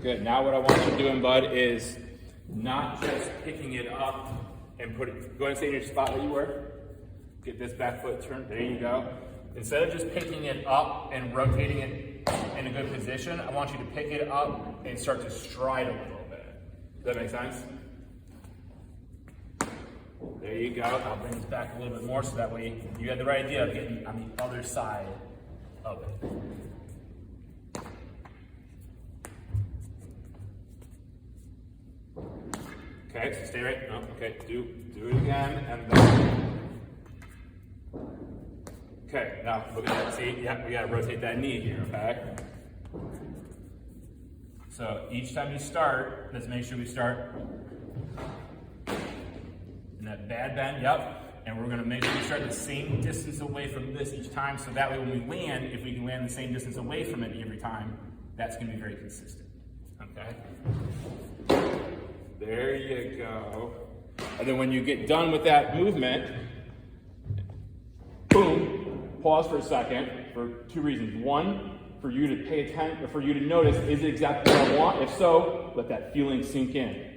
Good. Now what I want you doing, bud, is not just picking it up and go ahead and stay in your spot where you were. Get this back foot turned. There you go. Instead of just picking it up and rotating it in a good position, I want you to pick it up and start to stride a little bit. Does that make sense? There you go. I'll bring this back a little bit more so that way you had the right idea of getting on the other side of it. Okay, so stay right. No, okay, do it again, and then. Okay, now look at that. See, yeah, we gotta rotate that knee here. Okay. So each time you start, let's make sure we start in that bad bend. Yep. And we're gonna make sure we start the same distance away from this each time, so that way when we land, if we can land the same distance away from it every time, that's gonna be very consistent. Okay. There you go. And then when you get done with that movement, boom, pause for a second for two reasons. One, for you to pay attention, or for you to notice, is it exactly what I want? If so, let that feeling sink in.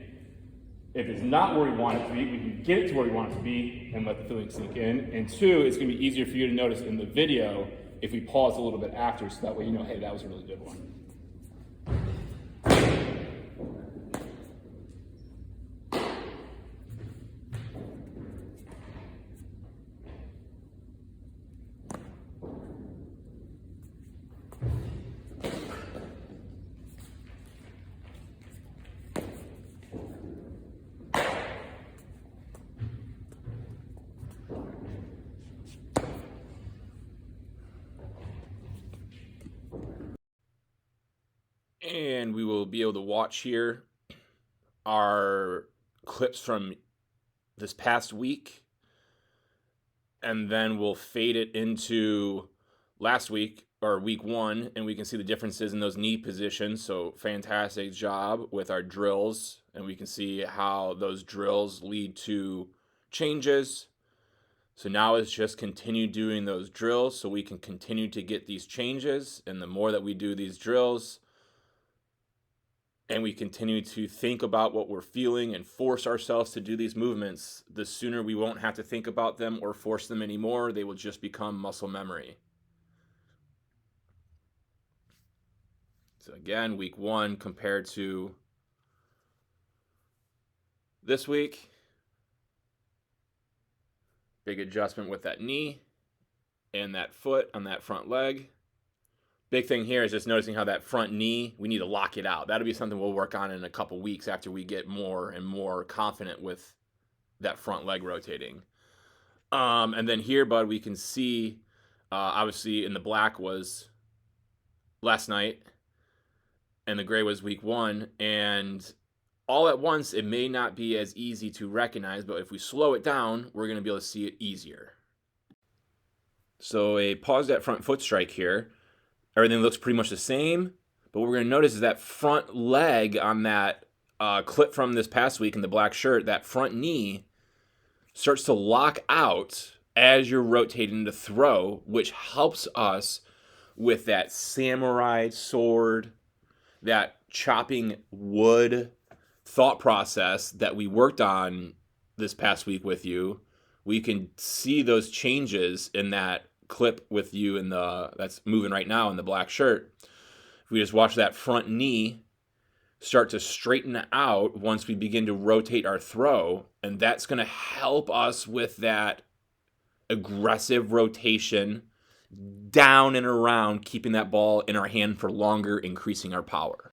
If it's not where we want it to be, we can get it to where we want it to be and let the feeling sink in. And two, it's gonna be easier for you to notice in the video if we pause a little bit after, so that way you know, hey, that was a really good one. And we will be able to watch here our clips from this past week, and then we'll fade it into last week or week one, and we can see the differences in those knee positions. So fantastic job with our drills, and we can see how those drills lead to changes. So now it's just continue doing those drills so we can continue to get these changes, and the more that we do these drills, and we continue to think about what we're feeling and force ourselves to do these movements, the sooner we won't have to think about them or force them anymore. They will just become muscle memory. So again, week one compared to this week. Big adjustment with that knee and that foot on that front leg. Big thing here is just noticing how that front knee, we need to lock it out. That'll be something we'll work on in a couple weeks after we get more and more confident with that front leg rotating. And then here, bud, we can see, obviously in the black was last night, and the gray was week one. And all at once, it may not be as easy to recognize, but if we slow it down, we're gonna be able to see it easier. So a pause that front foot strike here. Everything looks pretty much the same, but what we're going to notice is that front leg on that clip from this past week in the black shirt, that front knee starts to lock out as you're rotating to throw, which helps us with that samurai sword, that chopping wood thought process that we worked on this past week with you. We can see those changes in that clip with you in that's moving right now in the black shirt. If we just watch that front knee start to straighten out once we begin to rotate our throw, and that's going to help us with that aggressive rotation down and around, keeping that ball in our hand for longer, increasing our power.